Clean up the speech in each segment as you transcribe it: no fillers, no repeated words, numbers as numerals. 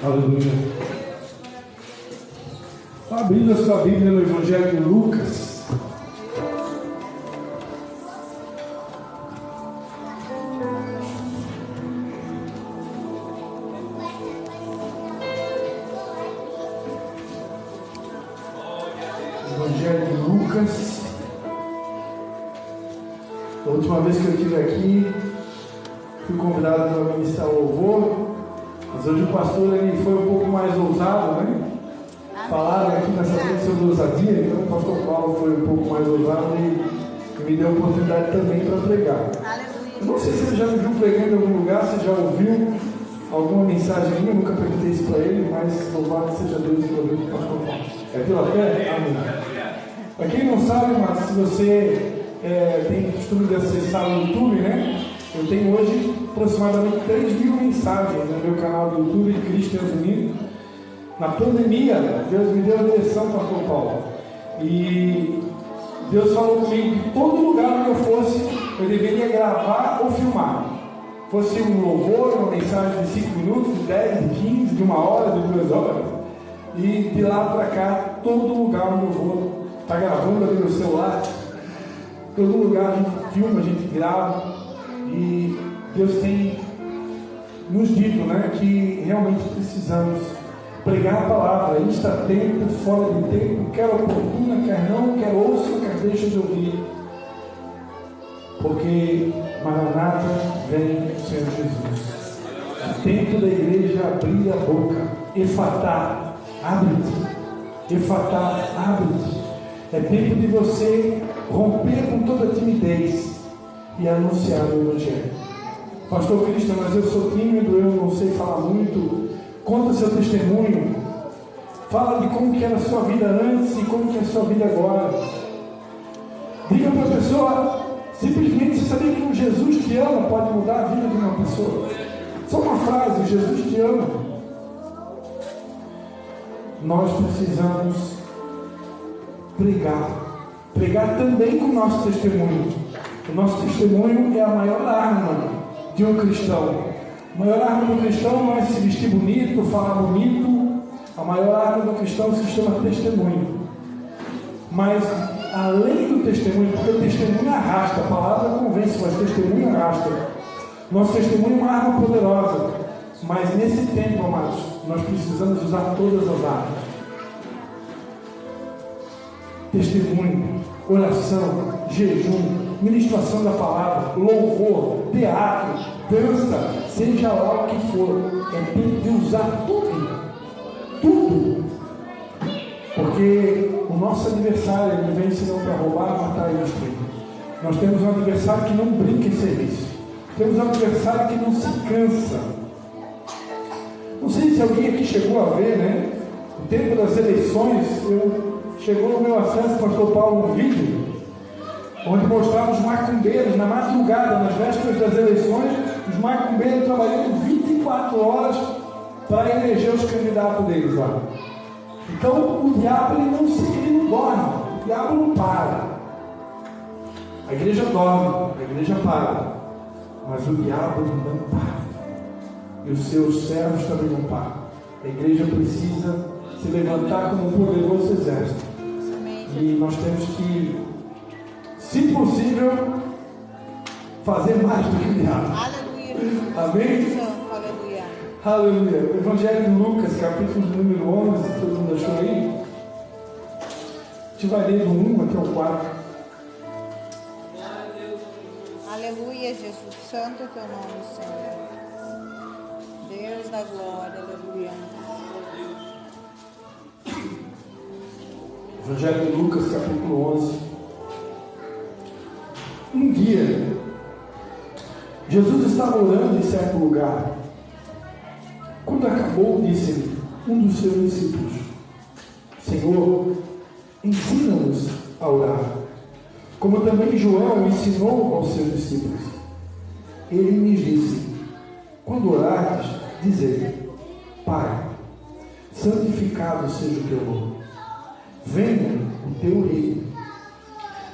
Aleluia. Abrindo a sua Bíblia no Evangelho de Lucas. Evangelho de Lucas. A última vez que eu estive aqui, fui convidado para ministrar o louvor. Mas hoje o pastor ele foi um pouco mais ousado, né? Falaram aqui nessa noite sobre ousadia, então o pastor Paulo foi um pouco mais ousado e me deu a oportunidade também para pregar. Eu não sei se ele já me viu pregando em algum lugar, se já ouviu alguma mensagem minha, eu nunca perguntei isso para ele, mas louvado seja Deus que ouviu o pastor Paulo. É pela fé? Amém. Para quem não sabe, mas se você tem o costume de acessar o YouTube, né? Eu tenho hoje aproximadamente 3.000 mensagens no meu canal do YouTube, Cristo Resumido. Na pandemia, Deus me deu a direção para São Paulo. E Deus falou comigo que todo lugar onde eu fosse, eu deveria gravar ou filmar. Fosse um louvor, uma mensagem de 5 minutos, de 10, de 15, de 1 hora, de 2 horas. E de lá para cá, todo lugar onde eu vou, está gravando ali no celular. Todo lugar a gente filma, a gente grava. E Deus tem nos dito, né, que realmente precisamos pregar a palavra, isto a tempo, fora de tempo, quer oportuna, quer não, quer ouça, quer deixa de ouvir. Porque Maranata vem o Senhor Jesus. É tempo da igreja abrir a boca. Efatá, abre-te. Efatá, abre-te. É tempo de você romper com toda a timidez e anunciar o Evangelho. Pastor Cristo, mas eu sou tímido, eu não sei falar muito. Conta seu testemunho. Fala de como que era a sua vida antes e como que é a sua vida agora. Diga para a pessoa, simplesmente, você sabia que um Jesus te ama pode mudar a vida de uma pessoa? Só uma frase, Jesus te ama. Nós precisamos pregar também com o nosso testemunho. O nosso testemunho é a maior arma de um cristão. A maior arma do cristão não é se vestir bonito, falar bonito. A maior arma do cristão se chama testemunho. Mas, além do testemunho, porque o testemunho arrasta, a palavra convence, mas o testemunho arrasta. Nosso testemunho é uma arma poderosa. Mas nesse tempo, amados, nós precisamos usar todas as armas. Testemunho, oração, jejum, ministração da palavra, louvor, teatro, dança, seja lá o que for, é tempo de usar tudo, porque o nosso adversário ele vem senão para roubar, matar e destruir. Nós temos um adversário que não brinca em serviço, temos um adversário que não se cansa. Não sei se alguém aqui chegou a ver, né? No tempo das eleições, chegou no meu acesso, pastor Paulo, um vídeo onde mostrava os macumbeiros na madrugada, nas vésperas das eleições, os macumbeiros trabalhando 24 horas para eleger os candidatos deles lá. Então o diabo ele não dorme, o diabo não para. A igreja dorme, a igreja para, mas o diabo não para. E os seus servos também não param. A igreja precisa se levantar como um poderoso exército. E nós temos que, se possível, fazer mais do que o diabo. Aleluia. Amém? Aleluia. Aleluia. Evangelho de Lucas, capítulo número 11, todo mundo achou aí? A gente vai ler do 1 até o 4. Aleluia, Jesus. Santo é teu nome, Senhor. Deus da glória. Aleluia. Evangelho de Lucas, capítulo 11. Um dia, Jesus estava orando em certo lugar. Quando acabou, disse-lhe um dos seus discípulos: Senhor, ensina-nos a orar, como também João ensinou aos seus discípulos. Ele lhes disse: quando orares, dizei: Pai, santificado seja o teu nome. Venha o teu reino.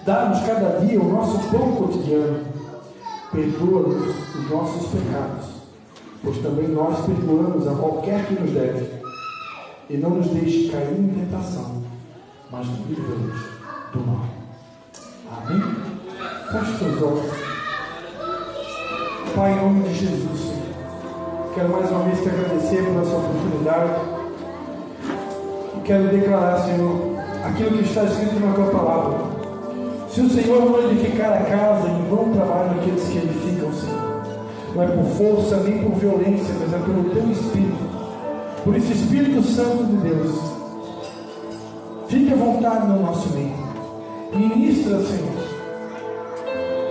Dá-nos cada dia o nosso pão cotidiano. Perdoa-nos os nossos pecados, pois também nós perdoamos a qualquer que nos deve. E não nos deixe cair em tentação, mas nos livra-nos do mal. Amém? Feche seus olhos. Pai, em nome de Jesus, Senhor, quero mais uma vez te agradecer por essa oportunidade. E quero declarar, Senhor, aquilo que está escrito na tua palavra. Se o Senhor não edificar a casa, em vão trabalham aqueles que edificam, Senhor. Não é por força nem por violência, mas é pelo teu Espírito. Por esse Espírito Santo de Deus, fique à vontade no nosso meio. Ministra, Senhor.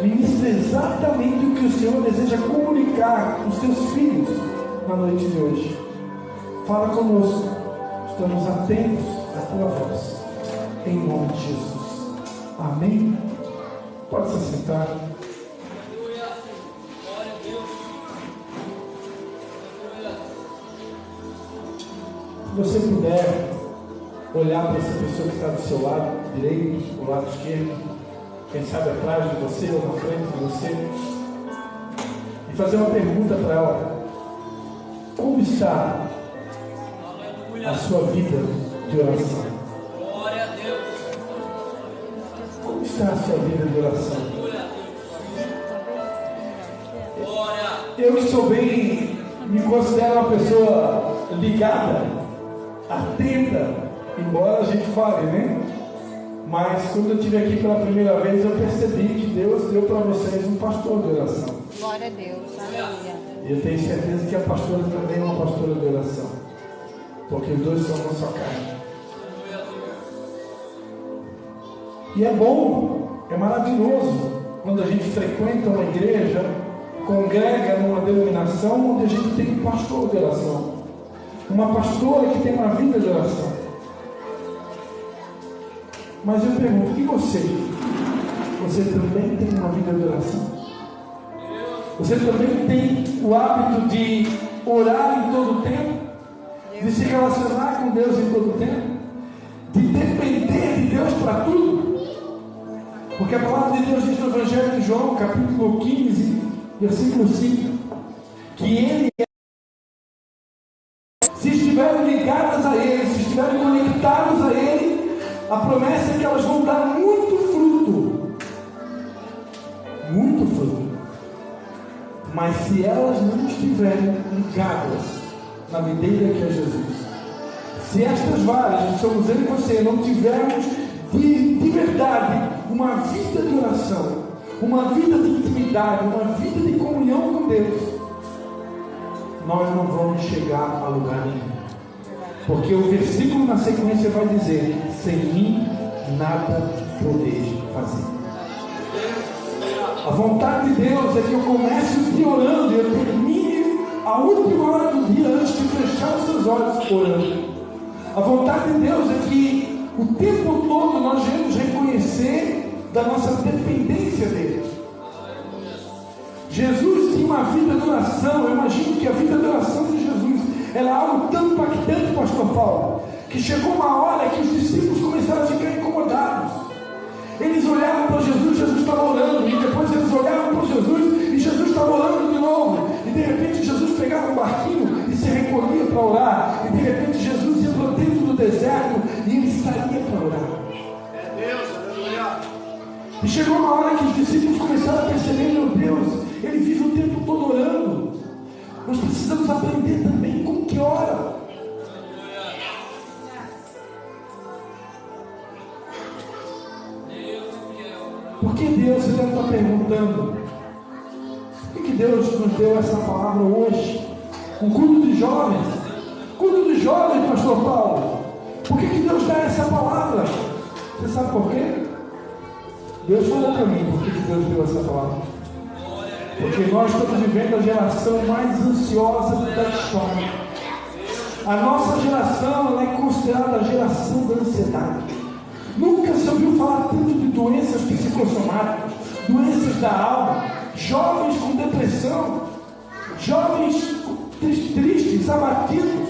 Ministra exatamente o que o Senhor deseja comunicar aos teus filhos na noite de hoje. Fala conosco. Estamos atentos à tua voz. Em nome de Jesus. Amém? Pode se sentar. Se você puder olhar para essa pessoa que está do seu lado direito, do lado esquerdo, quem sabe atrás de você ou na frente de você, e fazer uma pergunta para ela: como está a sua vida de oração? Como está a sua vida de oração? Eu que sou bem, me considero uma pessoa ligada, atenta, embora a gente fale, né? Mas quando eu estive aqui pela primeira vez, eu percebi que Deus deu para vocês um pastor de oração. Glória a Deus, aleluia. E eu tenho certeza que a pastora também é uma pastora de oração, porque os dois são uma só carne. E é bom, é maravilhoso quando a gente frequenta uma igreja, congrega numa denominação onde a gente tem um pastor de oração, uma pastora que tem uma vida de oração. Mas eu pergunto, e você? Você também tem uma vida de oração? Você também tem o hábito de orar em todo o tempo? De se relacionar com Deus em todo o tempo? De depender de Deus para tudo? Porque a palavra de Deus diz no Evangelho de João, capítulo 15, versículo 5, que Ele é. Se estiverem ligadas a Ele, se estiverem conectados a Ele, a promessa é que elas vão dar muito fruto. Muito fruto. Mas se elas não estiverem ligadas na videira que é Jesus, se estas varas, que somos eu e você, não tivermos de verdade uma vida de oração, uma vida de intimidade, uma vida de comunhão com Deus, nós não vamos chegar a lugar nenhum. Porque o versículo na sequência vai dizer: sem mim nada podeis fazer. A vontade de Deus é que eu comece o dia orando e eu termine a última hora do dia antes de fechar os seus olhos orando. A vontade de Deus é que o tempo todo nós devemos reconhecer da nossa dependência dele. Jesus tinha uma vida de oração. Eu imagino que a vida de oração de Jesus era algo tão impactante, pastor Paulo, que chegou uma hora que os discípulos começaram a ficar incomodados. Eles olhavam para Jesus, Jesus estava orando, e depois eles olhavam para Jesus, e Jesus estava orando de novo, e de repente Jesus pegava um barquinho e se recolhia para orar, e de repente Jesus ia para dentro do deserto, e ele saía para orar. É Deus, aleluia. E chegou uma hora que os discípulos começaram a perceber: meu Deus, ele vive o tempo todo orando. Nós precisamos aprender também como que ora. Por que Deus, você deve estar perguntando, por que Deus nos deu essa palavra hoje? Um culto de jovens. Culto de jovens, pastor Paulo. Por que Deus dá essa palavra? Você sabe por quê? Deus falou para mim por que Deus deu essa palavra. Porque nós estamos vivendo a geração mais ansiosa da história. A nossa geração, ela é considerada a geração da ansiedade. Nunca se ouviu falar tanto de doenças psicossomáticas, doenças da alma, jovens com depressão, jovens tristes, abatidos,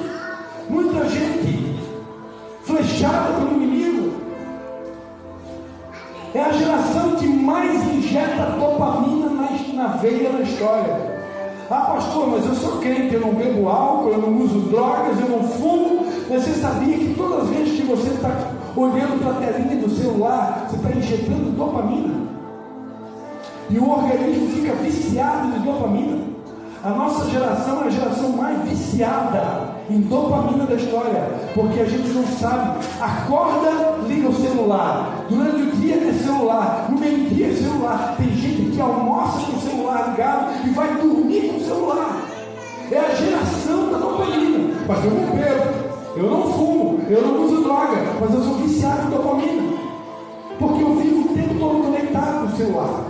muita gente flechada pelo inimigo. É a geração que mais injeta dopamina na veia da história. Ah, pastor, mas eu sou crente, eu não bebo álcool, eu não uso drogas, eu não fumo. Mas você sabia que todas as vezes que você está olhando para a telinha do celular, você está injetando dopamina? E o organismo fica viciado de dopamina. A nossa geração é a geração mais viciada em dopamina da história, porque a gente não sabe. Acorda, liga o celular. Durante o dia é celular, no meio-dia é celular. Tem gente que almoça com o celular ligado e vai dormir com o celular. É a geração da dopamina. Mas eu não bebo, eu não fumo, eu não uso droga, mas eu sou viciado em dopamina, porque eu vivo o tempo todo conectado no celular.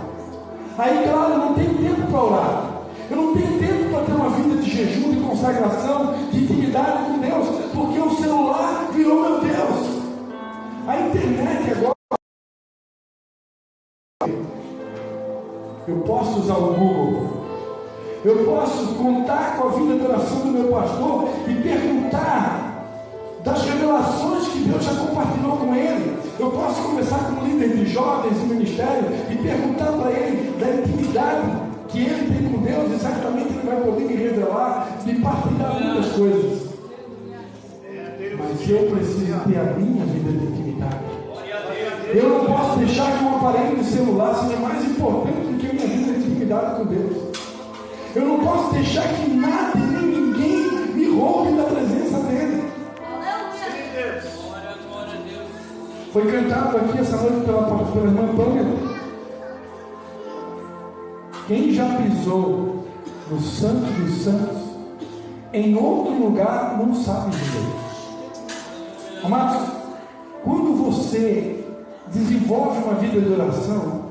Aí, claro, eu não tenho tempo para orar. Eu não tenho tempo para ter uma vida de jejum, de consagração, de intimidade com Deus, porque o celular virou meu Deus. A internet agora, eu posso usar o Google, eu posso contar com a vida de oração do meu pastor e perguntar das revelações que Deus já compartilhou com ele. Eu posso conversar com um líder de jovens e ministério e perguntar para ele da intimidade que ele tem com Deus, e certamente ele vai poder me revelar, me partilhar muitas coisas. Mas eu preciso ter a minha vida de intimidade. Eu não posso deixar que um aparelho de celular seja mais importante do que a minha vida de intimidade com Deus. Eu não posso deixar que nada nem ninguém me roube da presença dele. Foi cantado aqui essa noite pela irmã Pâmela. Quem já pisou no Santo dos Santos, em outro lugar, não sabe direito. Amados, quando você desenvolve uma vida de oração,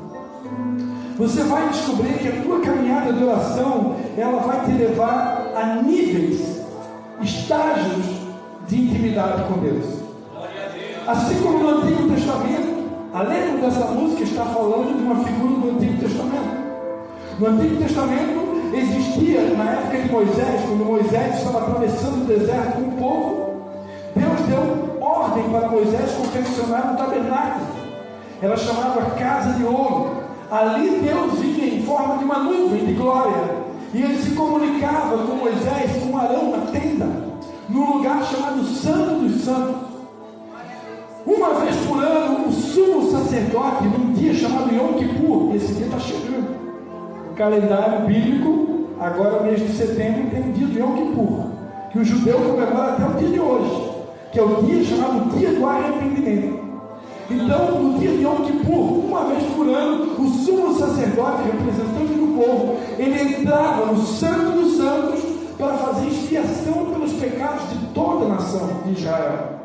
você vai descobrir que a tua caminhada de oração, ela vai te levar a níveis, estágios de intimidade com Deus. Assim como no Antigo Testamento, a letra dessa música está falando de uma figura do Antigo Testamento. No Antigo Testamento existia, na época de Moisés, quando Moisés estava atravessando o deserto com o povo, Deus deu ordem para Moisés confeccionar um tabernáculo. Ela chamava Casa de Ouro. Ali Deus vinha em forma de uma nuvem de glória, e ele se comunicava com Moisés, com Arão na tenda, num lugar chamado Santo dos Santos. Uma vez por ano, o sumo sacerdote, num dia chamado Yom Kippur, esse dia está chegando. Calendário bíblico, agora mês de setembro, tem o dia do Yom Kippur, que o judeu comemora até o dia de hoje, que é o dia chamado Dia do Arrependimento. Então, no dia de Yom Kippur, uma vez por ano, o sumo sacerdote, representante do povo, ele entrava no Santo dos Santos para fazer expiação pelos pecados de toda a nação de Israel.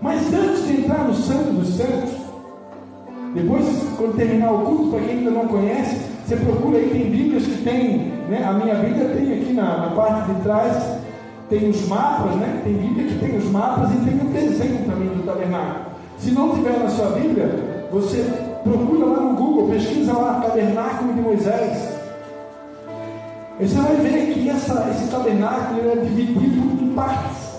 Mas antes de entrar no Santo dos Santos, depois, quando terminar o culto, para quem ainda não conhece, você procura aí, tem Bíblias que tem, né? A minha Bíblia tem aqui na parte de trás, tem os mapas, né? Tem Bíblia que tem os mapas e tem um desenho também do tabernáculo. Se não tiver na sua Bíblia, você procura lá no Google, pesquisa lá, Tabernáculo de Moisés. E você vai ver que esse tabernáculo é dividido em partes.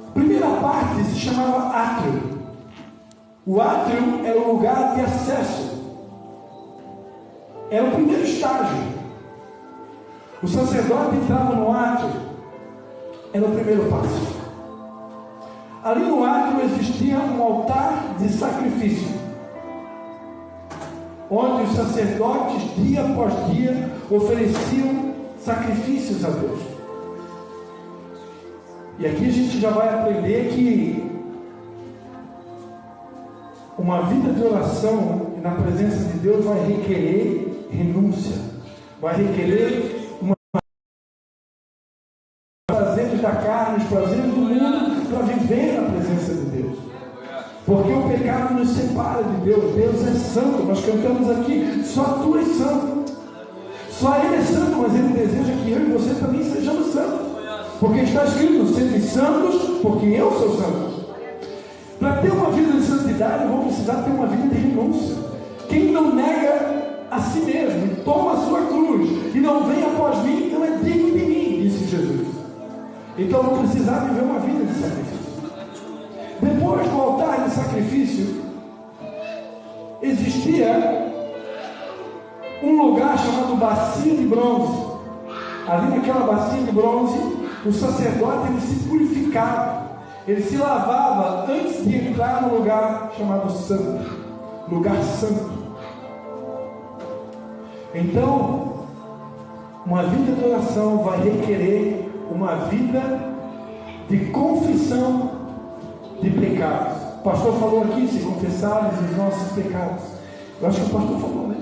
A primeira parte se chamava átrio. O átrio era o lugar de acesso. Era o primeiro estágio. O sacerdote entrava no átrio. Era o primeiro passo. Ali no átrio existia um altar de sacrifício, onde os sacerdotes, dia após dia, ofereciam sacrifícios a Deus. E aqui a gente já vai aprender que uma vida de oração na presença de Deus vai requerer renúncia, vai requerer prazeres da carne, os prazeres do mundo, para viver na presença de Deus. Porque o pecado nos separa de Deus. Deus é santo. Nós cantamos aqui, só tu és santo. Só Ele é santo, mas Ele deseja que eu e você também sejamos santos. Porque está escrito, sede santos, porque eu sou santo. Para ter uma vida de santidade, eu vou precisar ter uma vida de renúncia. Quem não nega a si mesmo, toma a sua cruz e não vem após mim, não é digno de mim, disse Jesus. Então eu vou precisar viver uma vida de sacrifício. Depois do altar de sacrifício, existia um lugar chamado Bacia de Bronze. Ali naquela bacia de bronze, o sacerdote ele se purificava, ele se lavava antes de entrar no lugar chamado santo, lugar santo. Então, uma vida de oração vai requerer uma vida de confissão de pecados. O pastor falou aqui, se confessarmos os nossos pecados. Eu acho que o pastor falou, né?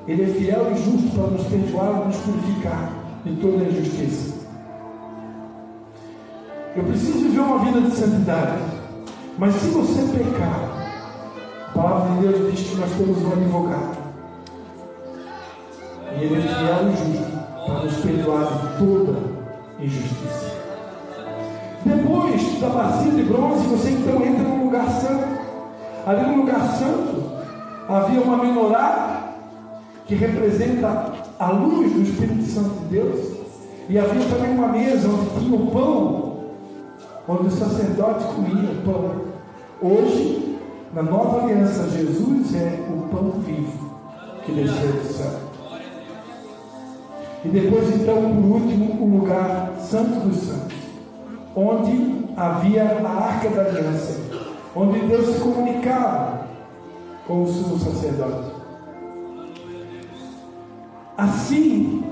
Ele é fiel e justo para nos perdoar e nos purificar de toda a injustiça. Eu preciso viver uma vida de santidade. Mas se você pecar, a palavra de Deus diz que nós temos um advogado. E ele é fiel e justo para nos perdoar de toda injustiça. Depois da bacia de bronze, você então entra no lugar santo. Ali no lugar santo havia uma menorá que representa a luz do Espírito Santo de Deus, e havia também uma mesa onde tinha o pão, onde o sacerdote comia o pão. Hoje, na nova aliança, Jesus é o pão vivo que desceu do céu. E depois então, por último, o lugar santo dos santos, onde havia a arca da aliança, onde Deus se comunicava com o sumo sacerdote. Assim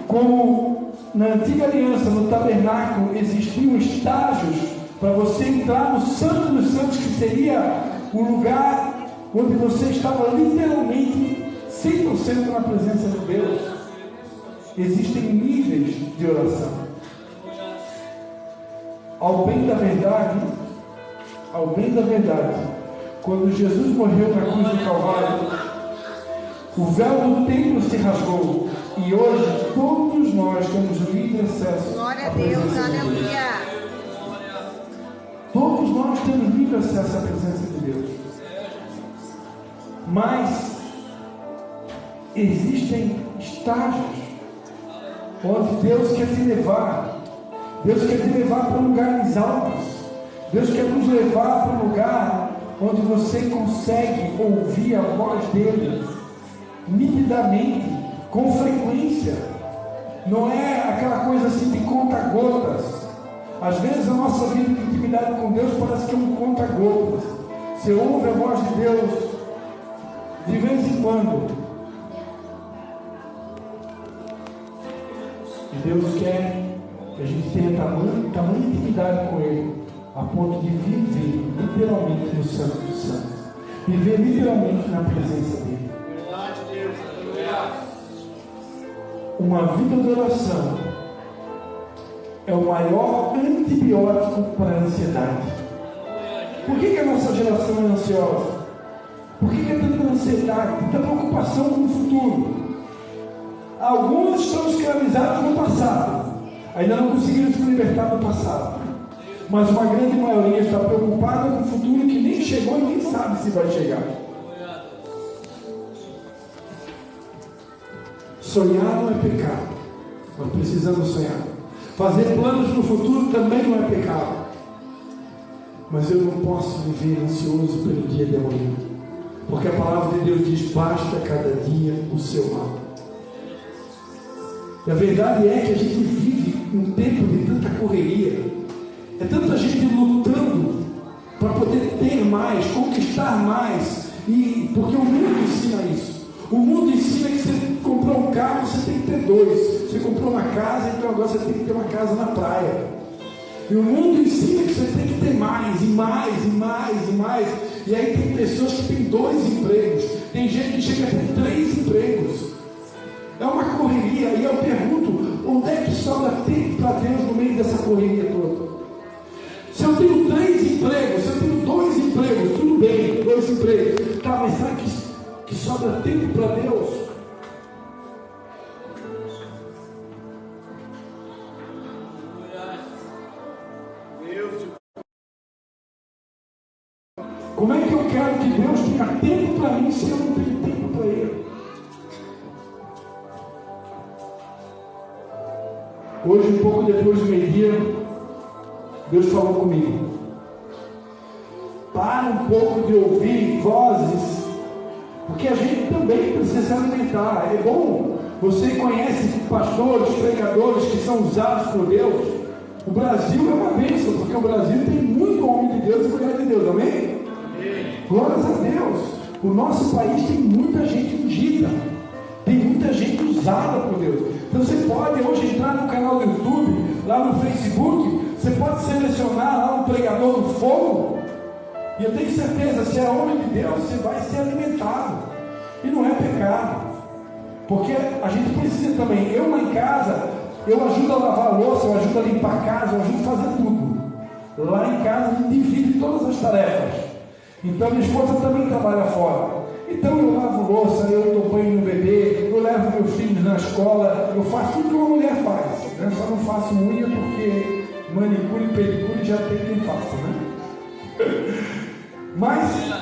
como na antiga aliança, no tabernáculo, existiam estágios para você entrar no Santo dos Santos, que seria o lugar onde você estava literalmente 100% na presença de Deus. Existem níveis de oração. Ao bem da verdade, quando Jesus morreu na cruz do Calvário, o véu do templo se rasgou, e hoje todos nós temos livre acesso. Glória a Deus, aleluia. Todos nós temos livre acesso à presença de Deus. Mas existem estágios onde Deus quer te levar. Deus quer te levar para lugares altos. Deus quer nos levar para um lugar onde você consegue ouvir a voz dele nitidamente, com frequência. Não é aquela coisa assim de conta-gotas. Às vezes a nossa vida de intimidade com Deus parece que é um conta-gotas. Você ouve a voz de Deus de vez em quando. E Deus quer que a gente tenha tamanha intimidade com Ele, a ponto de viver literalmente no Santo dos Santos, viver literalmente na presença dele. Uma vida de oração é o maior antibiótico para a ansiedade. Por que a nossa geração é ansiosa? Por que é tanta ansiedade, tanta preocupação com o futuro? Alguns estão escravizados no passado, ainda não conseguiram se libertar do passado, mas uma grande maioria está preocupada com o futuro que nem chegou e nem sabe se vai chegar. Sonhar não é pecado, nós precisamos sonhar. Fazer planos no futuro também não é pecado, mas eu não posso viver ansioso pelo dia de amanhã, porque a palavra de Deus diz: basta cada dia o seu mal. E a verdade é que a gente vive um tempo de tanta correria, é tanta gente lutando para poder ter mais, conquistar mais, e porque o mundo ensina isso. O mundo ensina que você comprou um carro, você tem que ter dois. Você comprou uma casa, então agora você tem que ter uma casa na praia. E o mundo ensina que você tem que ter mais, e mais, e mais, e mais. E aí tem pessoas que têm 2 empregos. Tem gente que chega a ter 3 empregos. É uma correria. E eu pergunto, onde é que sobra tempo para Deus no meio dessa correria toda? Se eu tenho 3 empregos, se eu tenho 2 empregos, tudo bem, 2 empregos. Tá, mas será que sobra tempo para Deus? Como é que eu quero que Deus tenha tempo para mim se eu não tenho tempo para Ele? Hoje, um pouco depois do meio-dia, Deus falou comigo: para um pouco de ouvir vozes Porque a gente também precisa se alimentar. É bom, você conhece pastores, pregadores que são usados por Deus. O Brasil é uma bênção, porque o Brasil tem muito homem de Deus e mulher de Deus, amém? Glórias a Deus. O nosso país tem muita gente ungida, tem muita gente usada por Deus. Então você pode hoje entrar no canal do YouTube, lá no Facebook, você pode selecionar lá um pregador do fogo, e eu tenho certeza, se é homem de Deus, você vai ser alimentado, e não é pecado, porque a gente precisa também. Eu lá em casa, eu ajudo a lavar a louça, eu ajudo a limpar a casa, eu ajudo a fazer tudo. Lá em casa a gente divide todas as tarefas. Então minha esposa também trabalha fora. Então eu lavo louça, eu dou banho no bebê, eu levo meus filhos na escola, eu faço tudo que uma mulher faz, né? Só não faço unha porque manicure e pedicure já tem quem faça, né? Mas,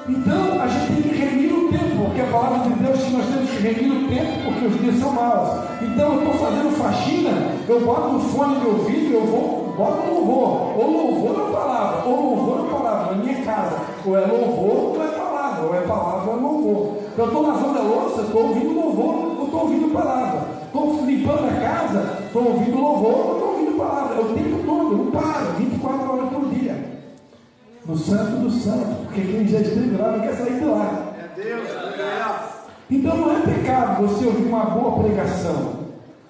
então a gente tem que remir o tempo, porque a palavra de Deus diz que nós temos que remir o tempo porque os dias são maus. Então eu estou fazendo faxina, eu boto o fone de ouvido, boto louvor, ou louvor na palavra, ou louvor na palavra, na minha casa, ou é louvor ou é palavra, ou é palavra ou é louvor. Então eu estou lavando a louça, estou ouvindo louvor, ou estou ouvindo palavra. Estou limpando a casa, estou ouvindo louvor, ou estou ouvindo palavra. É o tempo todo, eu não paro, 24 horas por dia. No santo do santo, porque quem já esteve lá não quer sair de lá. É Deus, então não é pecado você ouvir uma boa pregação.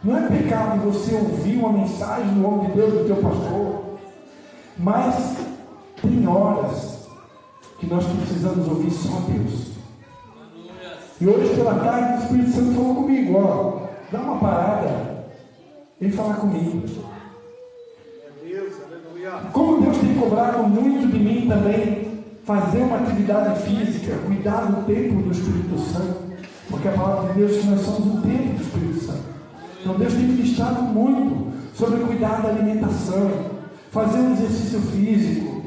Não é pecado você ouvir uma mensagem do homem de Deus, do teu pastor. Mas tem horas que nós precisamos ouvir só Deus. E hoje pela tarde o Espírito Santo falou comigo, ó, dá uma parada e falar comigo. Como Deus tem cobrado muito de mim também, fazer uma atividade física, cuidar do templo do Espírito Santo, porque a palavra de Deus diz que nós somos o templo do Espírito Santo. Então Deus tem ministrado muito sobre cuidar da alimentação, fazer um exercício físico,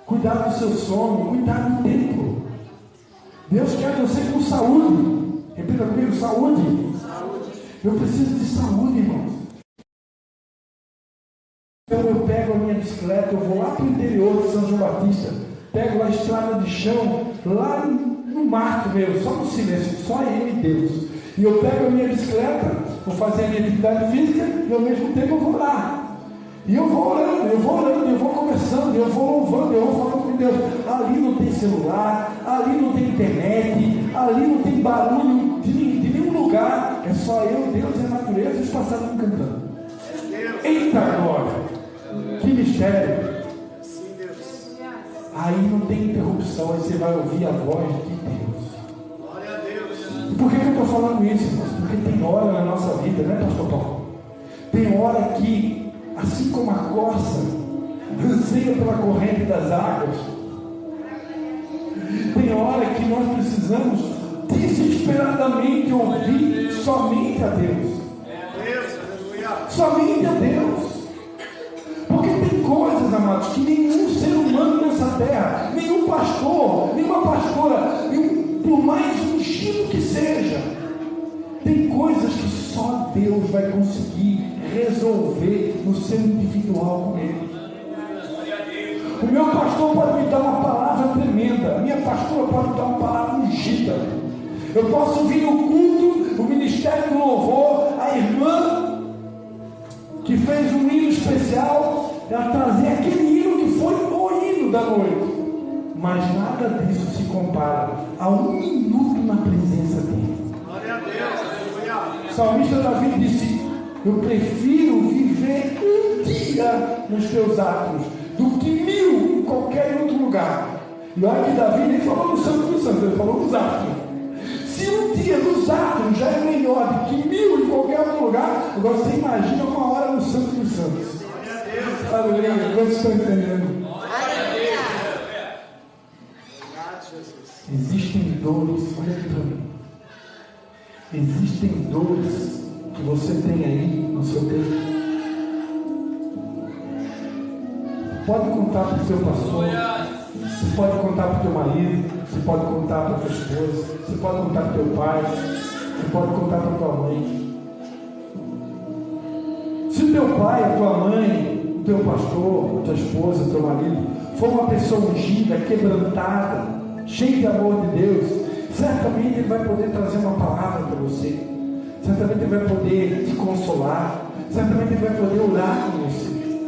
cuidar do seu sono, cuidar do templo. Deus quer você com saúde. Repita comigo, saúde. Eu preciso de saúde, irmãos. Então eu pego a minha bicicleta, eu vou lá para o interior de São João Batista, pego a estrada de chão, lá no mato mesmo, só no silêncio, só eu e Deus. E eu pego a minha bicicleta, vou fazer a minha atividade física e ao mesmo tempo eu vou lá. E eu vou orando, eu vou conversando, eu vou louvando, eu vou falando com Deus. Ali não tem celular, ali não tem internet, ali não tem barulho de nenhum lugar. É só eu, Deus e a natureza e os passarinhos cantando. Eita glória! Que mistério! Aí não tem interrupção, aí você vai ouvir a voz de Deus. Glória a Deus! E por que eu estou falando isso, irmãos? Porque tem hora na nossa vida, né, pastor Paulo? Tem hora que, assim como a corça anseia pela corrente das águas, tem hora que nós precisamos desesperadamente ouvir somente a Deus. Somente a Deus. Porque tem coisas, amados, que nenhum ser humano nessa terra, nenhum pastor, nenhuma pastora, por mais ungido que seja, tem coisas que só Deus vai conseguir resolver no seu individual com ele. O meu pastor pode me dar uma palavra tremenda, a minha pastora pode me dar uma palavra ungida. Eu posso vir no culto, o ministério do louvor, a irmã que fez um hino especial, ela trazer aquele hino que foi o hino da noite. Mas nada disso se compara a um minuto na presença dele. Glória a Deus. O salmista Davi disse: eu prefiro viver um dia nos teus atos do que 1000 em qualquer outro lugar. E olha que Davi nem falou no Santo dos Santos, ele falou nos atos. Se um dia nos atos já é melhor do que 1000 em qualquer outro lugar, agora você imagina uma hora no Santo dos Santos. Aleluia, quantos estão entendendo? Existem dores, olha aqui para mim. Existem dores que você tem aí no seu peito. Pode contar para o seu pastor, você pode contar para o teu marido, você pode contar para a tua esposa, você pode contar para o teu pai, você pode contar para a tua mãe. Se o teu pai, a tua mãe, o teu pastor, a tua esposa, o teu marido for uma pessoa ungida, quebrantada, cheio de amor de Deus, certamente Ele vai poder trazer uma palavra para você, certamente Ele vai poder te consolar, certamente Ele vai poder orar com você,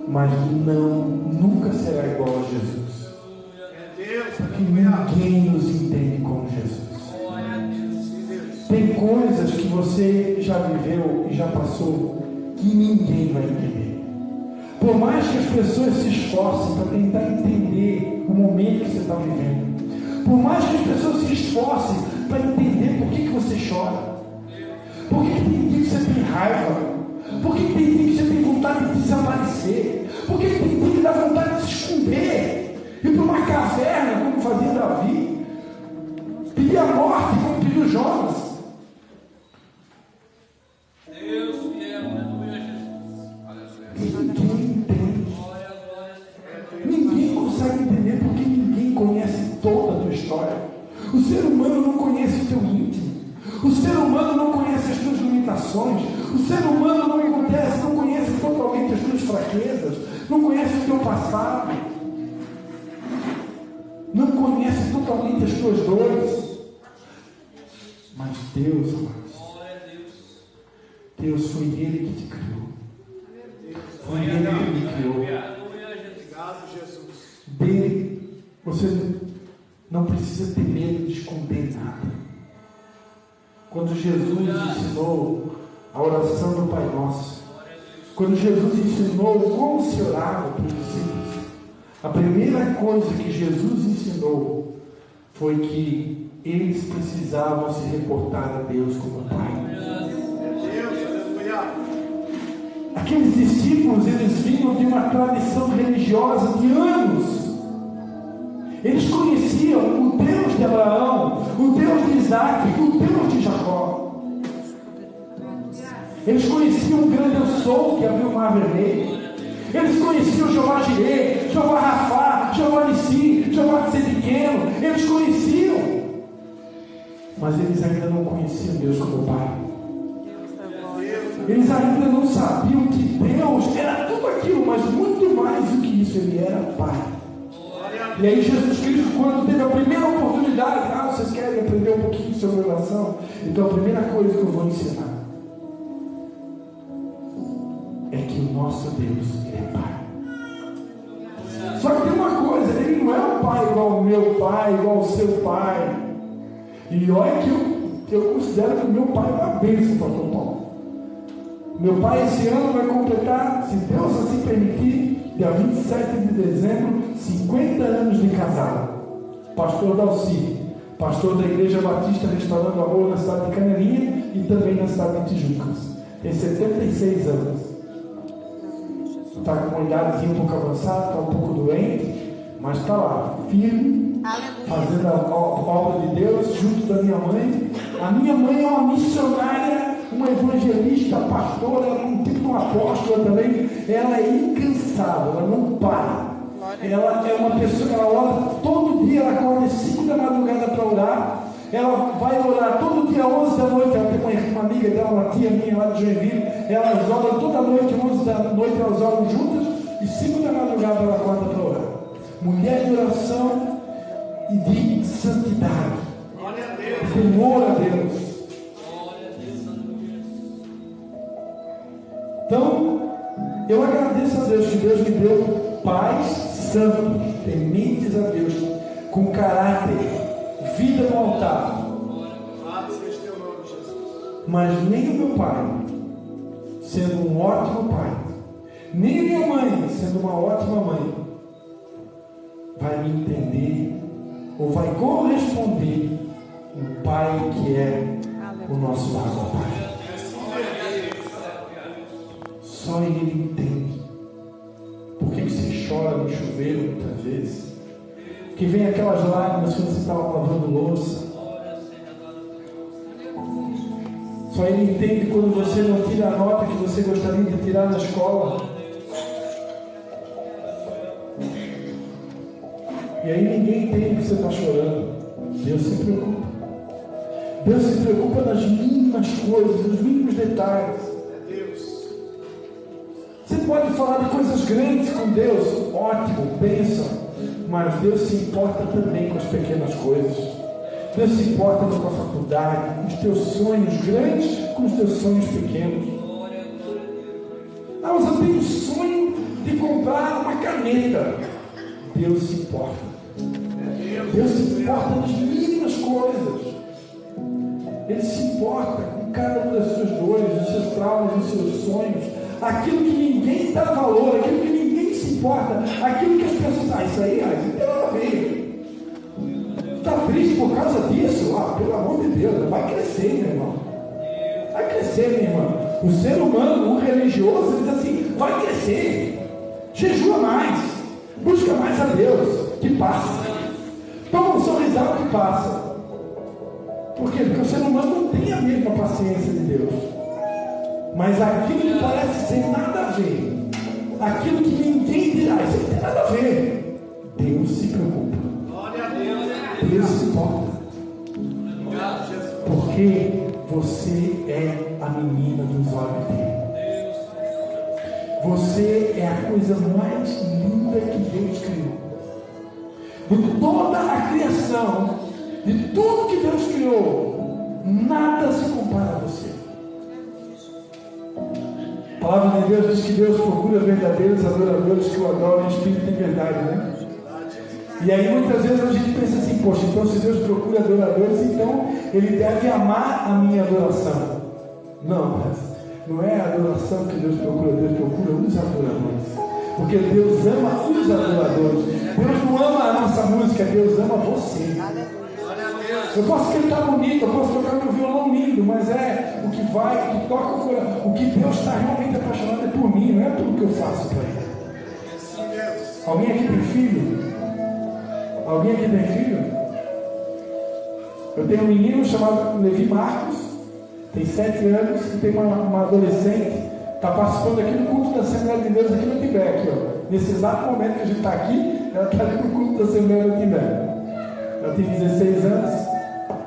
mas nunca será igual a Jesus, porque ninguém nos entende como Jesus. Tem coisas que você já viveu e já passou que ninguém vai entender. Por mais que as pessoas se esforcem para tentar entender o momento que você está vivendo, por mais que as pessoas se esforcem para entender por que você chora, por que tem dia que você tem raiva, por que tem dia que você tem vontade de desaparecer, por que tem dia que dá vontade de se esconder, ir para uma caverna, como fazia Davi, pedir a morte, como pediu Jonas. Ninguém consegue entender porque ninguém conhece toda a tua história. O ser humano não conhece o teu íntimo. O ser humano não conhece as tuas limitações. O ser humano não conhece totalmente as tuas fraquezas. Não conhece o teu passado. Não conhece totalmente as tuas dores. Mas Deus, amados, Deus foi Ele que te criou. Foi Ele que me criou. Dele, você não precisa ter medo de esconder nada. Quando Jesus ensinou a oração do Pai Nosso, quando Jesus ensinou como se orava para os discípulos, a primeira coisa que Jesus ensinou foi que eles precisavam se reportar a Deus como Pai. Aqueles discípulos, eles vinham de uma tradição religiosa de anos. Eles conheciam o Deus de Abraão, o Deus de Isaac, o Deus de Jacó. Eles conheciam o grande eu sou que abriu o mar vermelho. Eles conheciam Jeová Jireh, Jeová Rafá, Jeová Nissi, Jeová Tsidkenu. Eles conheciam, mas eles ainda não conheciam Deus como Pai. Eles ainda não sabiam que Deus era tudo aquilo, mas muito mais do que isso, Ele era Pai. E aí Jesus Cristo, quando teve a primeira oportunidade, vocês querem aprender um pouquinho sobre oração? Então a primeira coisa que eu vou ensinar é que o nosso Deus é Pai. Só que tem uma coisa, Ele não é um Pai igual o meu Pai, igual o seu Pai. E olha que eu considero que o meu Pai é uma bênção, pastor Paulo. Meu pai esse ano vai completar, se Deus assim permitir, dia 27 de dezembro, 50 anos de casado. Pastor Dalci, pastor da Igreja Batista Restaurando Amor na cidade de Canelinha e também na cidade de Tijucas. Tem 76 anos. Está com uma idadezinha um pouco avançada, está um pouco doente, mas está lá, firme, fazendo a obra de Deus junto da minha mãe. A minha mãe é uma missionária, uma evangelista, pastora, um tipo de uma apóstola também. Ela é incansável, ela não para. Ela é uma pessoa, ela ora todo dia, ela acorda às 5 da madrugada para orar. Ela vai orar todo dia às 11 da noite. Ela tem uma amiga dela, uma tia minha lá de Joinville. Elas oram toda noite, 11 da noite elas oram juntas. E 5 da madrugada ela acorda para orar. Mulher de oração e de santidade. Temor a Deus. Então, eu agradeço a Deus que Deus me deu pais santos, tementes a Deus, com caráter, vida no altar. Mas nem o meu pai, sendo um ótimo pai, nem a minha mãe, sendo uma ótima mãe, vai me entender ou vai corresponder o pai que é o nosso Abba Pai. Só Ele entende. Por que você chora no chuveiro muitas vezes? Que vem aquelas lágrimas quando você está lavando louça. Só Ele entende quando você não tira a nota que você gostaria de tirar na escola. E aí ninguém entende que você está chorando. Deus se preocupa. Deus se preocupa nas mínimas coisas, nos mínimos detalhes. Você pode falar de coisas grandes com Deus, ótimo, bênção, mas Deus se importa também com as pequenas coisas. Deus se importa com a tua faculdade, com os teus sonhos grandes, com os teus sonhos pequenos. Ah, mas eu tenho sonho de comprar uma caneta. Deus se importa. Deus se importa das mínimas coisas. Ele se importa com cada uma das suas dores, dos seus traumas, dos seus sonhos. Aquilo que ninguém dá valor, aquilo que ninguém se importa, aquilo que as pessoas... isso aí não tem nada a ver. Está triste por causa disso? Pelo amor de Deus, vai crescer, meu irmão. Vai crescer, minha irmã. O ser humano, o religioso, ele diz assim, vai crescer. Jejua mais. Busca mais a Deus, que passa. Toma um sorrisal que passa. Por quê? Porque o ser humano não tem a mesma paciência de Deus. Mas aquilo que parece ser nada a ver, aquilo que ninguém dirá, isso não tem nada a ver, Deus se preocupa. Deus se importa. Porque você é a menina dos olhos dele. Você é a coisa mais linda que Deus criou. De toda a criação, de tudo que Deus criou, nada se compara a você. A palavra de Deus diz que Deus procura verdadeiros adoradores que o adoram em espírito e em verdade, né? E aí muitas vezes a gente pensa assim, poxa, então se Deus procura adoradores, então Ele deve amar a minha adoração. Não, mas não é a adoração que Deus procura os adoradores. Porque Deus ama os adoradores. Deus não ama a nossa música, Deus ama você. Eu posso cantar bonito, eu posso tocar meu violão lindo, mas é o que vai, o que toca o coração. O que Deus está realmente apaixonado é por mim, não é pelo que eu faço para Ele. Alguém aqui tem filho? Alguém aqui tem filho? Eu tenho um menino chamado Levi Marcos, tem 7 anos, e tem uma adolescente, está participando aqui do culto da Assembleia de Deus aqui no Tibete, aqui, ó. Nesse exato momento que a gente está aqui, ela está aqui no culto da Assembleia do Tibete. Ela tem 16 anos,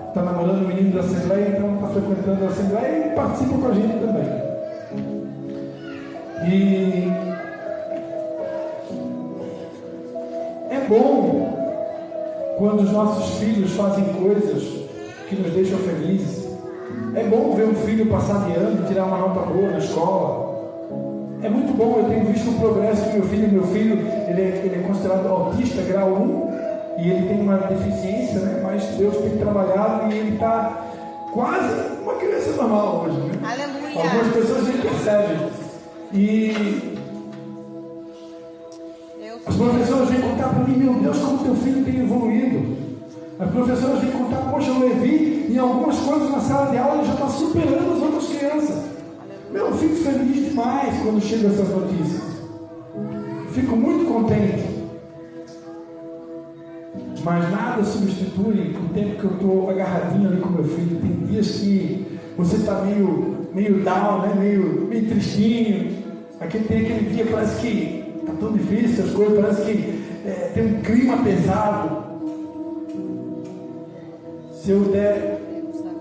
está namorando o menino da Assembleia, então está frequentando a Assembleia e participa com a gente também. E é bom quando os nossos filhos fazem coisas que nos deixam felizes. É bom ver um filho passar de ano e tirar uma nota boa na escola. É muito bom, eu tenho visto o progresso do meu filho. Meu filho, ele é considerado autista, grau 1, e ele tem uma deficiência, né? Mas Deus tem trabalhado e ele está quase uma criança normal hoje, né? Aleluia. Algumas pessoas nem percebem. E as professoras vêm contar para mim, meu Deus, como teu filho tem evoluído. As professoras vêm contar, poxa, o Levi, em algumas coisas na sala de aula, ele já está superando as outras crianças. Eu fico feliz demais quando chegam essas notícias. Fico muito contente. Mas nada substitui o tempo que eu estou agarradinho ali com meu filho. Tem dias que você está meio down, né? meio tristinho. Tem aquele dia, parece que está tão difícil as coisas, parece que tem um clima pesado. Se eu der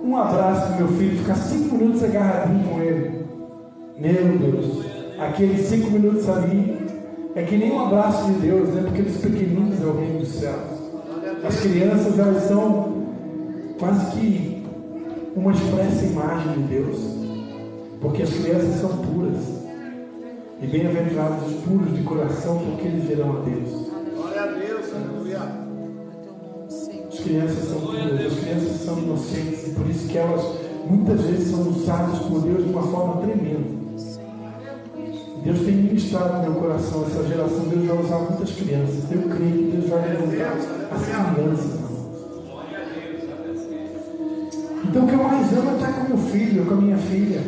um abraço para meu filho, ficar 5 minutos agarradinho com ele, meu Deus, aqueles 5 minutos ali é que nem um abraço de Deus, né? Porque eles pequeninos é o reino dos céus. As crianças, elas são quase que uma expressa imagem de Deus, porque as crianças são puras, e bem-aventurados os puros de coração, porque eles verão a Deus. Glória a Deus, aleluia. As crianças são puras, as crianças são inocentes, e por isso que elas muitas vezes são usadas por Deus de uma forma tremenda. Deus tem ministrado no meu coração essa geração. Deus vai usar muitas crianças. Eu creio que Deus vai levantar as crianças. Então o que eu mais amo é estar com meu filho, com a minha filha.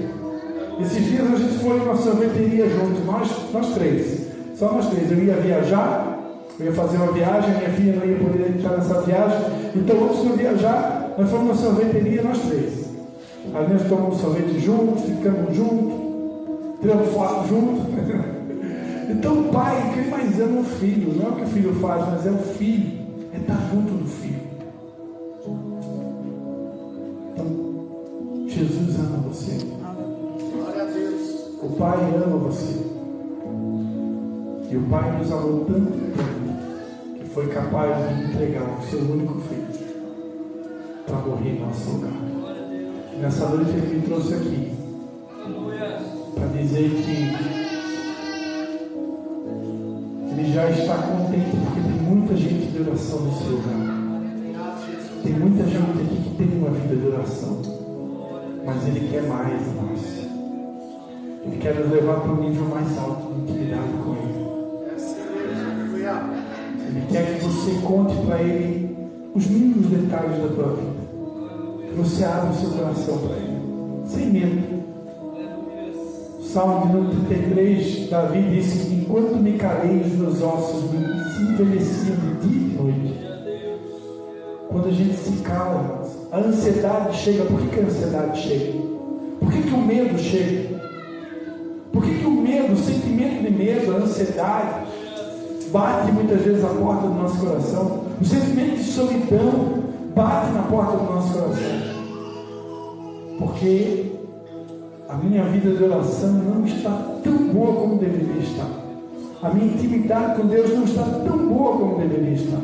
Esses dias a gente foi numa sorveteria juntos, nós três, só nós três. Eu ia viajar, eu ia fazer uma viagem, minha filha não ia poder entrar nessa viagem. Então antes de eu viajar, nós fomos na sorveteria, nós três. Aí nós tomamos sorvete juntos, ficamos juntos, tiramos foto juntos. Então o pai, quem mais ama o filho, não é o que o filho faz, mas é o filho, é estar junto do filho. Então, Jesus ama você. Glória a Deus. O Pai ama você. E o Pai nos amou tanto foi capaz de entregar o seu único filho para morrer em nosso lugar. Nessa noite ele me trouxe aqui para dizer que ele já está contente, porque tem muita gente de oração nesse lugar. Tem muita gente aqui que tem uma vida de oração, mas ele quer mais de nós. Ele quer nos levar para um nível mais alto de intimidade com ele. Ele quer que você conte para ele os mínimos detalhes da tua vida. Que você abra o seu coração para ele, sem medo. Salmo de número 33, Davi disse que enquanto me calei, os meus ossos se envelheciam de dia e de noite. Quando a gente se cala, a ansiedade chega. Por que a ansiedade chega? Por que o medo chega? Por que o medo, o sentimento de medo, a ansiedade, bate muitas vezes a porta do nosso coração? O sentimento de solidão bate na porta do nosso coração. Porque a minha vida de oração não está tão boa como deveria estar. A minha intimidade com Deus não está tão boa como deveria estar.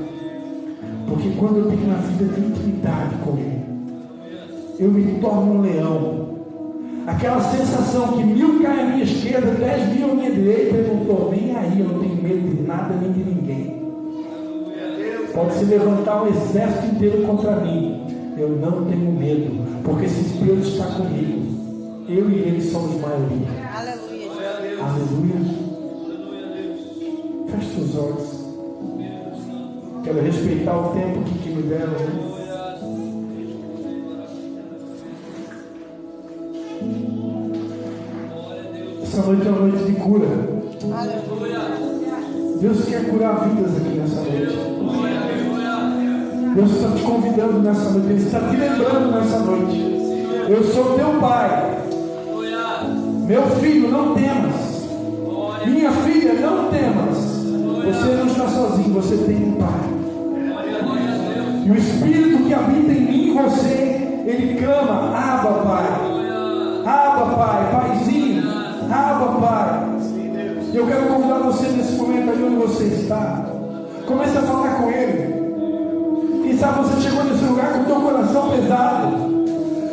Porque quando eu tenho uma vida de intimidade com Ele, eu me torno um leão. Aquela sensação que 1000 caem à minha esquerda, 10.000 à minha direita, eu não estou nem aí, eu não tenho medo de nada nem de ninguém. Pode se levantar um exército inteiro contra mim, eu não tenho medo, porque esse Deus está comigo. Eu e Ele somos maioria. Aleluia. Aleluia. Feche seus olhos. Quero respeitar o tempo que me deram. Essa noite é uma noite de cura. Aleluia. Deus quer curar vidas aqui nessa noite. Deus está te convidando nessa noite. Ele está te lembrando nessa noite. Eu sou teu pai. Meu filho, não temas. Minha filha, não temas. Você não está sozinho, você tem um pai. E o Espírito que habita em mim e você, ele clama: Abba, Pai. Abba, Pai, Paizinho. Abba, Pai. E eu quero convidar você nesse momento aí onde você está. Comece a falar com Ele. Quem sabe você chegou nesse lugar com o teu coração pesado.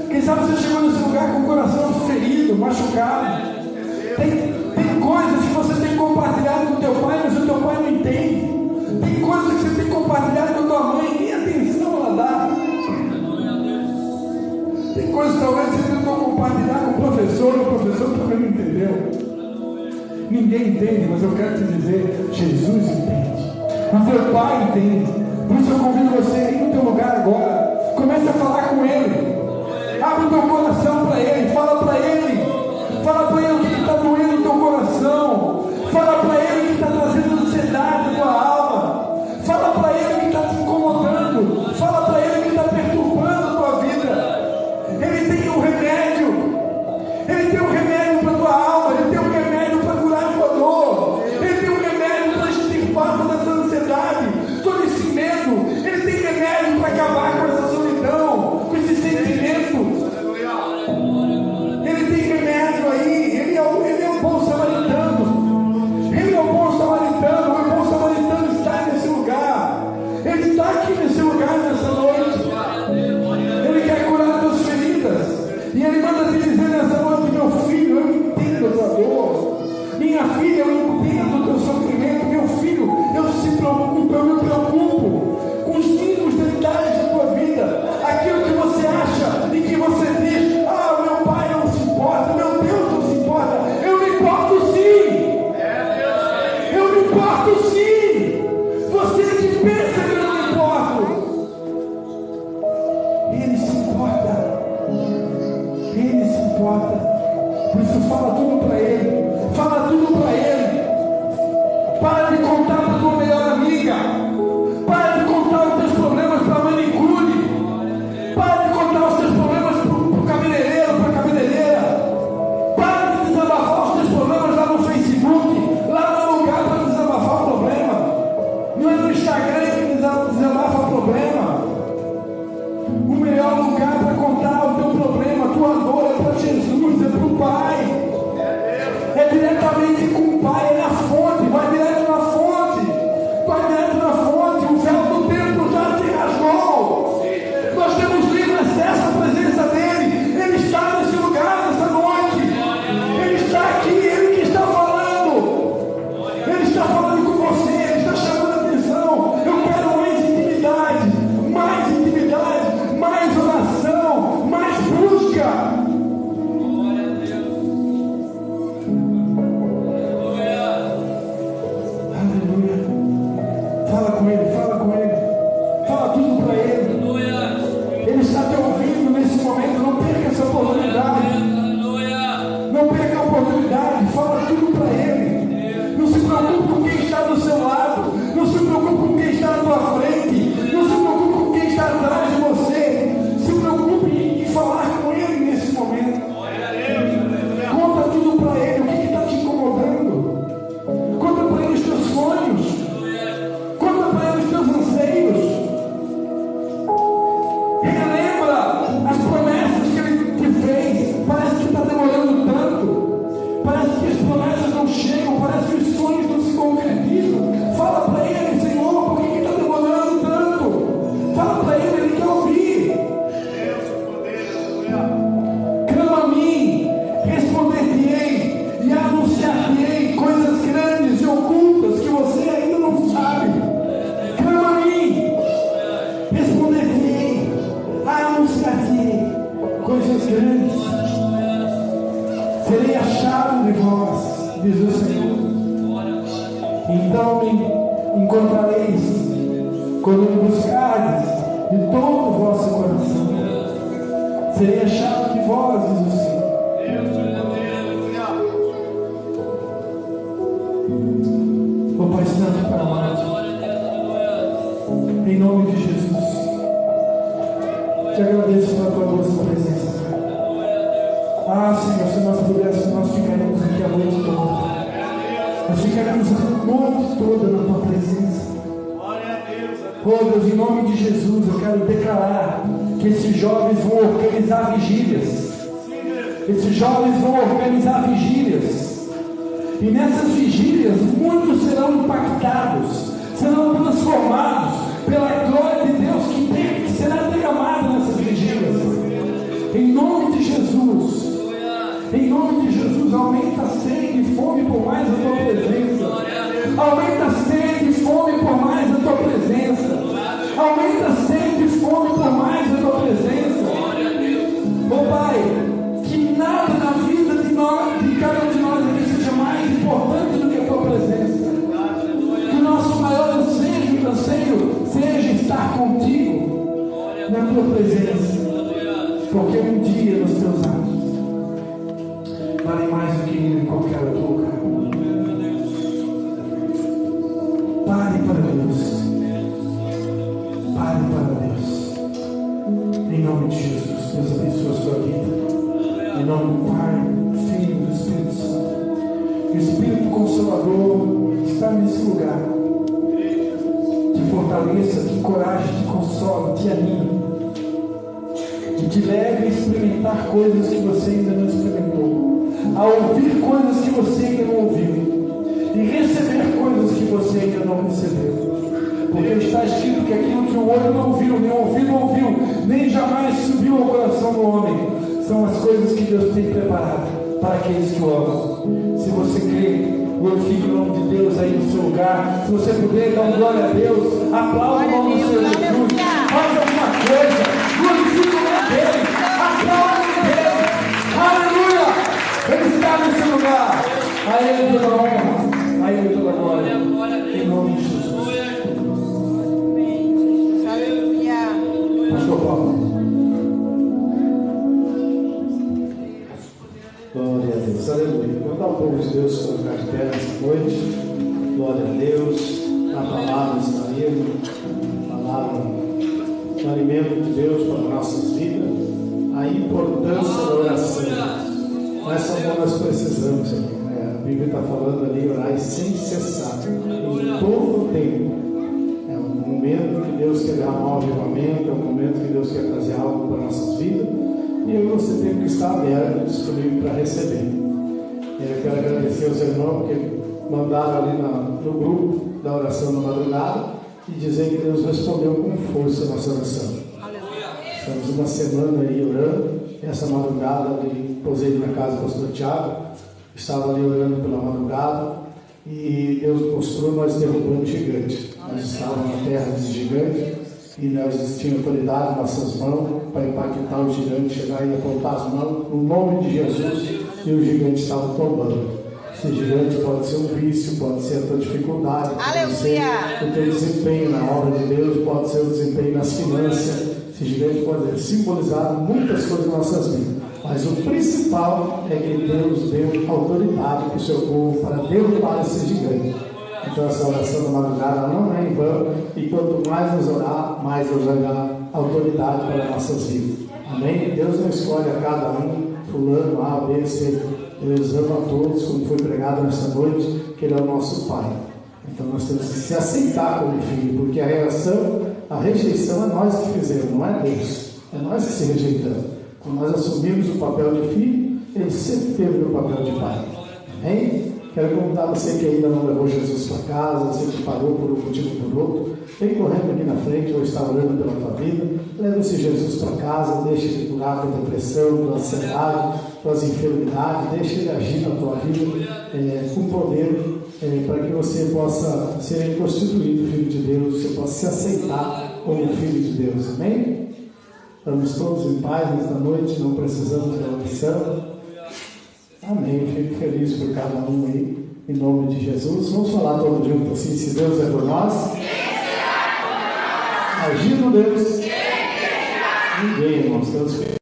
Quem sabe você chegou nesse lugar com o coração ferido, machucado. Tem coisas que você tem compartilhado com o teu pai, mas o teu pai não entende. Tem coisas que você tem compartilhado com a tua mãe, nem atenção ela dá. Tem coisas que talvez você tentou compartilhar com o professor também não entendeu. Ninguém entende, mas eu quero te dizer, Jesus entende. O teu pai entende. Por isso eu convido você a ir no teu lugar agora. Comece a falar com Ele. Abre o teu coração para Ele. Fala para Ele. Fala para Ele o que está doendo no teu coração. Fala para Ele o que está trazendo ansiedade na tua alma. Fala para Ele o que está te incomodando. Fala para Ele o que está perturbando a tua vida. Ele tem um remédio. Ele tem um remédio para a tua alma. Ele tem um remédio para curar a tua dor. Ele tem um remédio para extirpar toda essa ansiedade, todo esse medo. Ele tem remédio para acabar com essa solidão, com esse sentimento. Ele tem remédio aí. Ele é o bom samaritano. Ele é o bom samaritano. O bom samaritano está nesse lugar. Ele está aqui nesse lugar nessa noite. Ele quer curar as tuas feridas. E Ele manda te dizer nessa noite: meu filho, eu entendo a tua dor. Minha filha, eu entendo o teu sofrimento. Meu filho, eu me preocupo com os mínimos detalhes da tua vida. Aquilo que você acha e que você diz: ah, meu pai não se importa, meu Deus não se importa. Eu me importo sim. Eu me importo sim. Você que pensa que eu não me importo, Ele se importa. Ele se importa. Por isso fala tudo para Ele. Fala tudo para Ele. Para de contar para a tua melhor amiga. Para de contar os teus problemas para a manicure. Para de contar os teus problemas para o cabeleireiro, para a cabeleireira. Para de desabafar os teus problemas lá no Facebook. Lá no lugar para desabafar o problema. Não é no Instagram que desabafa o problema. O melhor lugar para contar o teu problema, a tua dor, é para Jesus, é para o Pai. É diretamente com o Pai, é na fonte, vai direto na fonte. Vai direto na fonte. Ele está te ouvindo nesse momento. Não perca essa oportunidade. Não perca a oportunidade. Fala tudo para Ele. Não se preocupe com quem está do seu lado. Não se preocupe com quem está na tua frente. Não se preocupe com quem está atrás de você. Se preocupe em falar com Ele nesse momento. Conta tudo para Ele. O que está te incomodando? Conta para Ele os teus sonhos. Conta para Ele os teus anseios. Relembra as promessas que Ele te fez. Parece que está demorando tanto. Parece que as promessas não chegam. Parece que os sonhos não se concretizam. Fala para Ele, Senhor, por que está demorando tanto? Fala para Ele, Ele quer ouvir. Clama a mim, responder-te-ei e anunciar-te-ei coisas grandes e ocultas que você ainda não sabe. Clama a mim, responder-te-ei, anunciar-te-ei coisas grandes. Serei achado de vós, diz o Senhor. Então me encontrareis quando me buscardes de todo o vosso coração. Serei achado de vós, diz o Senhor. Ó Pai Santo, Pai amado, em nome de Jesus, te agradeço pela tua doce presença. Senhor, se nós pudéssemos, nós ficaríamos aqui a noite toda. Nós ficaremos a noite toda na tua presença. Oh Deus, em nome de Jesus, eu quero declarar que esses jovens vão organizar vigílias. Esses jovens vão organizar vigílias. E nessas vigílias, muitos serão impactados, serão transformados pela glória de Deus que será derramada nessas vigílias. Em nome de Jesus. Em nome de Jesus, aumenta a sede e fome por mais a tua presença. Aumenta a sede e fome por mais a tua presença. Aumenta a sede e fome por mais a tua presença. Oh Pai, que nada na vida de cada um de nós aqui seja mais importante do que a tua presença. Que o nosso maior anseio seja estar contigo na tua presença. Porque um dia nos teus atos vale mais do que em qualquer outro lugar. Pare para Deus. Pare para Deus. Em nome de Jesus, Deus abençoe a sua vida. Em nome do Pai, do Filho e do Espírito Santo. O Espírito Consolador está nesse lugar. Te fortaleça, te encoraje, te console, te anime. E te leve a experimentar coisas que você ainda não experimentou. A ouvir coisas que você ainda não ouviu. E receber coisas que você ainda não recebeu. Porque está escrito que aquilo que o olho não viu, nem o ouvido ouviu, nem jamais subiu ao coração do homem, são as coisas que Deus tem preparado para aqueles que o amam. Se você crê, glorifique o nome de Deus aí no seu lugar. Se você puder dar glória a Deus, aplaude o nome do Senhor Jesus. Faz alguma coisa, glorifique o nome dele, aplaude Deus. Aleluia! Ele está nesse lugar. A Ele toda a honra, a Ele toda a glória. Em nome de Jesus. Pastor Paulo. Glória a Deus, aleluia. Vamos dar o povo de Deus colocar de pé nessa noite. Glória a Deus. A palavra está aí, a palavra do alimento de Deus para nossas vidas. A importância da oração. Nessa hora nós precisamos, a Bíblia está falando ali, orar sem cessar, em todo o tempo. É um momento que Deus quer derramar um avivamento, é um momento que Deus quer trazer algo para nossas vidas. E aí você tem que estar aberto, disponível para receber. Eu quero agradecer aos irmãos que mandaram ali no grupo da oração da madrugada e dizer que Deus respondeu com força a nossa oração. Estamos uma semana aí orando. Essa madrugada ali, posei na casa do pastor Tiago, estava ali orando pela madrugada e Deus mostrou nós derrubando gigante. Nós estávamos na terra desse gigante e nós tínhamos autoridade em nossas mãos para impactar o gigante, chegar e apontar as mãos no nome de Jesus e o gigante estava tombando. Esse gigante pode ser um vício, pode ser a tua dificuldade, pode ser o teu desempenho na obra de Deus, pode ser o desempenho nas finanças. Esse gigante pode simbolizar muitas coisas em nossas vidas, mas o principal é que Deus deu autoridade para o seu povo para derrubar esse gigante. Então essa oração da madrugada não é em vão, e quanto mais nos orar, mais Deus vai dar autoridade para nossas vidas. Amém? Deus não escolhe a cada um, fulano, A, B, C. Deus ama a todos, como foi pregado nessa noite, que Ele é o nosso Pai. Então nós temos que se aceitar como filho, porque a rejeição é nós que fizemos, não é Deus. É nós que se rejeitamos. Quando nós assumimos o papel de filho, Ele sempre teve o papel de pai. Amém? Quero convidar você que ainda não levou Jesus para casa, você que parou por um motivo ou por outro, vem correndo aqui na frente, vou estar orando pela tua vida. Leve esse Jesus para casa, deixe Ele curar tua depressão, tua ansiedade, tuas enfermidades, deixe Ele agir na tua vida com poder, para que você possa ser constituído filho de Deus, você possa se aceitar como filho de Deus. Amém? Estamos todos em paz nesta noite, não precisamos de oração. Amém. Fico feliz por cada um aí, em nome de Jesus. Vamos falar todo junto assim: se Deus é por nós, agindo Deus, ninguém, irmãos. Deus